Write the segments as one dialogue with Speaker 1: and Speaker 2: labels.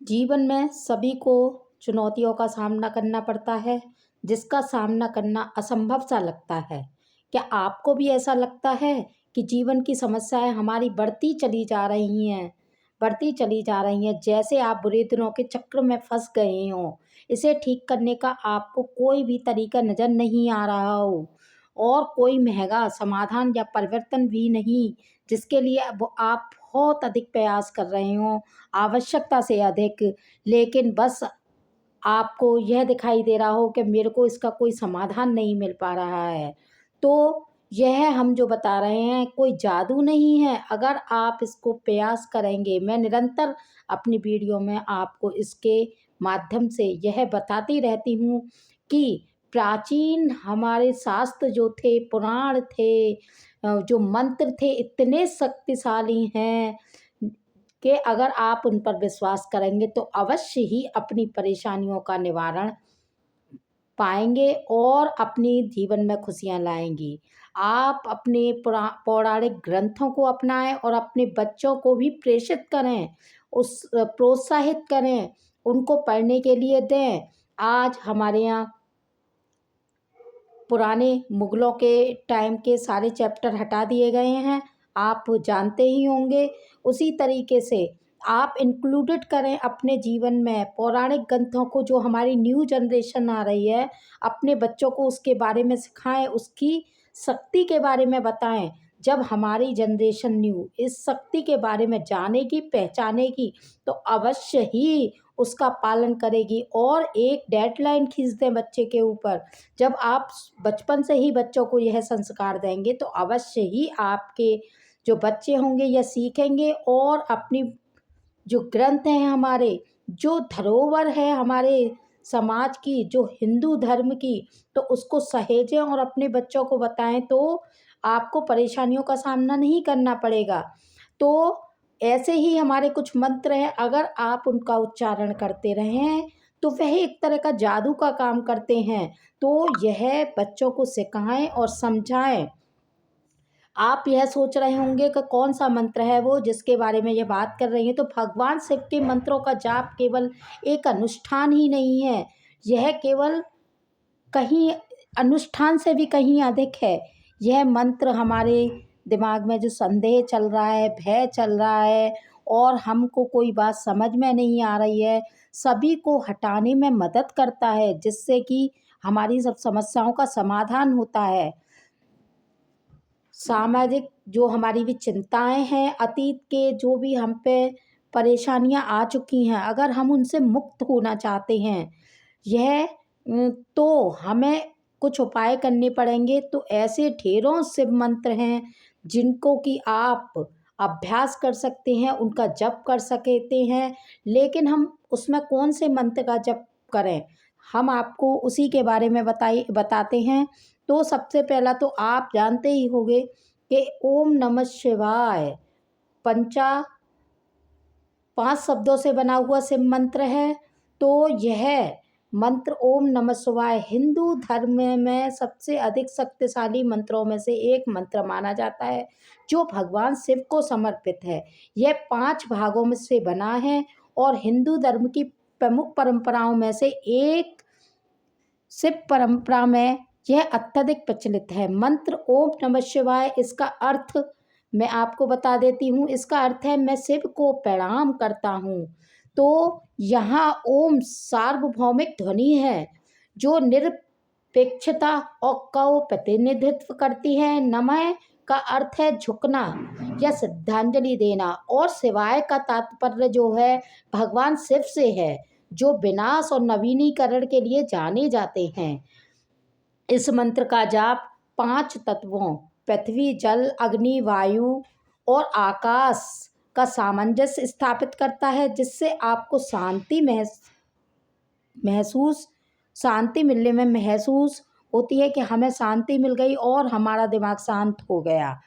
Speaker 1: जीवन में सभी को चुनौतियों का सामना करना पड़ता है, जिसका सामना करना असंभव सा लगता है। क्या आपको भी ऐसा लगता है कि जीवन की समस्याएँ हमारी बढ़ती चली जा रही हैं, बढ़ती चली जा रही हैं, जैसे आप बुरे दिनों के चक्र में फँस गए हों। इसे ठीक करने का आपको कोई भी तरीका नज़र नहीं आ रहा हो और कोई महँगा समाधान या परिवर्तन भी नहीं, जिसके लिए अब आप बहुत अधिक प्रयास कर रहे हों, आवश्यकता से अधिक, लेकिन बस आपको यह दिखाई दे रहा हो कि मेरे को इसका कोई समाधान नहीं मिल पा रहा है। तो यह हम जो बता रहे हैं कोई जादू नहीं है, अगर आप इसको प्रयास करेंगे, मैं निरंतर अपनी वीडियो में आपको इसके माध्यम से यह बताती रहती हूँ कि प्राचीन हमारे शास्त्र जो थे, पुराण थे, जो मंत्र थे इतने शक्तिशाली हैं कि अगर आप उन पर विश्वास करेंगे तो अवश्य ही अपनी परेशानियों का निवारण पाएँगे और अपनी जीवन में खुशियाँ लाएँगी। आप अपने पौराणिक ग्रंथों को अपनाएँ और अपने बच्चों को भी प्रेषित करें, प्रोत्साहित करें, उनको पढ़ने के लिए दें। आज हमारे यहाँ पुराने मुगलों के टाइम के सारे चैप्टर हटा दिए गए हैं, आप जानते ही होंगे। उसी तरीके से आप इंक्लूडेड करें अपने जीवन में पौराणिक ग्रंथों को, जो हमारी न्यू जनरेशन आ रही है, अपने बच्चों को उसके बारे में सिखाएँ, उसकी शक्ति के बारे में बताएँ। जब हमारी जनरेशन न्यू इस शक्ति के बारे में जानेगी, पहचानेगी, तो अवश्य ही उसका पालन करेगी और एक डेडलाइन खींच दें बच्चे के ऊपर। जब आप बचपन से ही बच्चों को यह संस्कार देंगे तो अवश्य ही आपके जो बच्चे होंगे यह सीखेंगे और अपनी जो ग्रंथ हैं हमारे, जो धरोहर है हमारे समाज की, जो हिंदू धर्म की, तो उसको सहेजें और अपने बच्चों को बताएं, तो आपको परेशानियों का सामना नहीं करना पड़ेगा। तो ऐसे ही हमारे कुछ मंत्र हैं, अगर आप उनका उच्चारण करते रहें तो वह एक तरह का जादू का काम करते हैं। तो यह बच्चों को सिखाएं और समझाएं। आप यह सोच रहे होंगे कि कौन-सा मंत्र है वो जिसके बारे में ये बात कर रही हैं, तो भगवान शिव के मंत्रों का जाप केवल एक अनुष्ठान ही नहीं है, यह केवल कहीं अनुष्ठान से भी कहीं अधिक है। यह मंत्र हमारे दिमाग में जो संदेह चल रहा है, भय चल रहा है और हमको कोई बात समझ में नहीं आ रही है, सभी को हटाने में मदद करता है, जिससे कि हमारी सब समस्याओं का समाधान होता है। सामाजिक जो हमारी भी चिंताएँ हैं, अतीत के जो भी हम पे परेशानियाँ आ चुकी हैं, अगर हम उनसे मुक्त होना चाहते हैं, यह तो हमें कुछ उपाय करने पड़ेंगे। तो ऐसे ढेरों शिव मंत्र हैं, जिनको कि आप अभ्यास कर सकते हैं, उनका जप कर सकते हैं, लेकिन हम उसमें कौन से मंत्र का जप करें, हम आपको उसी के बारे में बताते हैं। तो सबसे पहला तो आप जानते ही होंगे कि ओम नमः शिवाय पंचा 5 शब्दों से बना हुआ शिव मंत्र है। तो यह मंत्र ओम नमः शिवाय हिंदू धर्म में सबसे अधिक शक्तिशाली मंत्रों में से एक मंत्र माना जाता है, जो भगवान शिव को समर्पित है। यह 5 भागों में से बना है और हिंदू धर्म की प्रमुख परंपराओं में से एक शिव परंपरा में यह अत्यधिक प्रचलित है। मंत्र ओम नमः शिवाय, इसका अर्थ मैं आपको बता देती हूँ। इसका अर्थ है मैं शिव को प्रणाम करता हूँ। तो यहाँ ओम सार्वभौमिक ध्वनि है, जो निरपेक्षता और का प्रतिनिधित्व करती है। नमः का अर्थ है झुकना या श्रद्धांजलि देना और शिवाय का तात्पर्य जो है भगवान शिव से है, जो विनाश और नवीनीकरण के लिए जाने जाते हैं। इस मंत्र का जाप 5 तत्वों पृथ्वी, जल, अग्नि, वायु और आकाश का सामंजस्य स्थापित करता है, जिससे आपको महसूस शांति मिलने में महसूस होती है कि हमें शांति मिल गई और हमारा दिमाग शांत हो गया।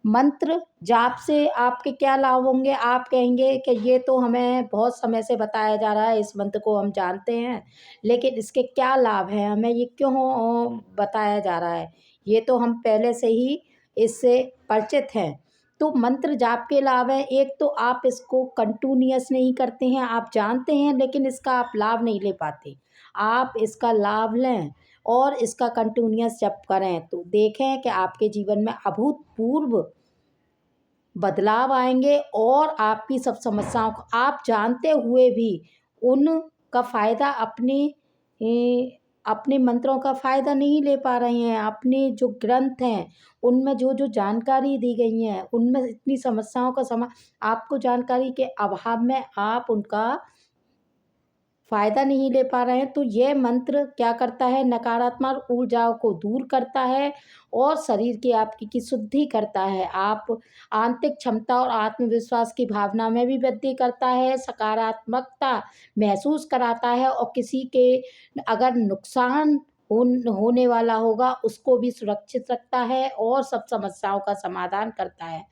Speaker 1: मंत्र जाप से आपके क्या लाभ होंगे? आप कहेंगे कि ये तो हमें बहुत समय से बताया जा रहा है, इस मंत्र को हम जानते हैं, लेकिन इसके क्या लाभ हैं? हमें ये क्यों बताया जा रहा है? ये तो हम पहले से ही इससे परिचित हैं। तो मंत्र जाप के लाभ हैं, एक तो आप इसको कंटिन्यूअस नहीं करते हैं, आप जानते हैं लेकिन इसका आप लाभ नहीं ले पाते। आप इसका लाभ लें और इसका कंटिन्यूअस जप करें तो देखें कि आपके जीवन में अभूतपूर्व बदलाव आएंगे और आपकी सब समस्याओं को आप जानते हुए भी उनका फ़ायदा अपने मंत्रों का फ़ायदा नहीं ले पा रहे हैं। अपने जो ग्रंथ हैं उनमें जो जो जानकारी दी गई हैं उनमें इतनी समस्याओं का आपको जानकारी के अभाव में आप उनका फ़ायदा नहीं ले पा रहे हैं। तो यह मंत्र क्या करता है, नकारात्मक ऊर्जाओं को दूर करता है और शरीर की शुद्धि करता है। आप आंतरिक क्षमता और आत्मविश्वास की भावना में भी वृद्धि करता है, सकारात्मकता महसूस कराता है और किसी के अगर नुकसान होने वाला होगा उसको भी सुरक्षित रखता है और सब समस्याओं का समाधान करता है।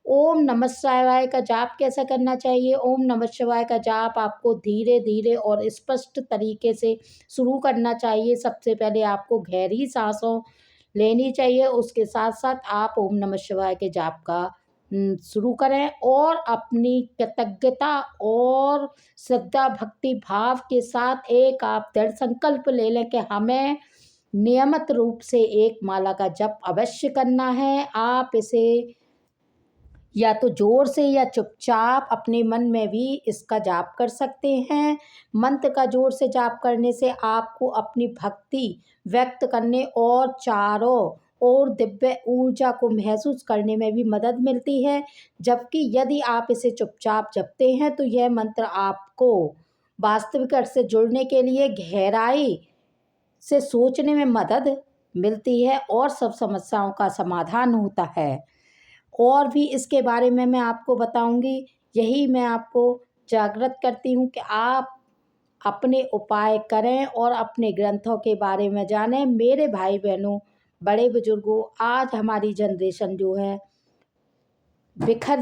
Speaker 1: ओम नमः शिवाय का जाप कैसे करना चाहिए? ओम नमः शिवाय का जाप आपको धीरे धीरे और स्पष्ट तरीके से शुरू करना चाहिए। सबसे पहले आपको गहरी सांसों लेनी चाहिए, उसके साथ साथ आप ओम नमः शिवाय के जाप का शुरू करें और अपनी कृतज्ञता और श्रद्धा भक्ति भाव के साथ एक आप दृढ़ संकल्प ले लें कि हमें नियमित रूप से एक माला का जप अवश्य करना है। आप इसे या तो जोर से या चुपचाप अपने मन में भी इसका जाप कर सकते हैं। मंत्र का जोर से जाप करने से आपको अपनी भक्ति व्यक्त करने और चारों ओर दिव्य ऊर्जा को महसूस करने में भी मदद मिलती है। जबकि यदि आप इसे चुपचाप जपते हैं तो यह मंत्र आपको वास्तविक अर्थ से जुड़ने के लिए गहराई से सोचने में मदद मिलती है और सब समस्याओं का समाधान होता है। और भी इसके बारे में मैं आपको बताऊंगी। यही मैं आपको जागृत करती हूँ कि आप अपने उपाय करें और अपने ग्रंथों के बारे में जानें। मेरे भाई बहनों, बड़े बुजुर्गों, आज हमारी जनरेशन जो है बिखर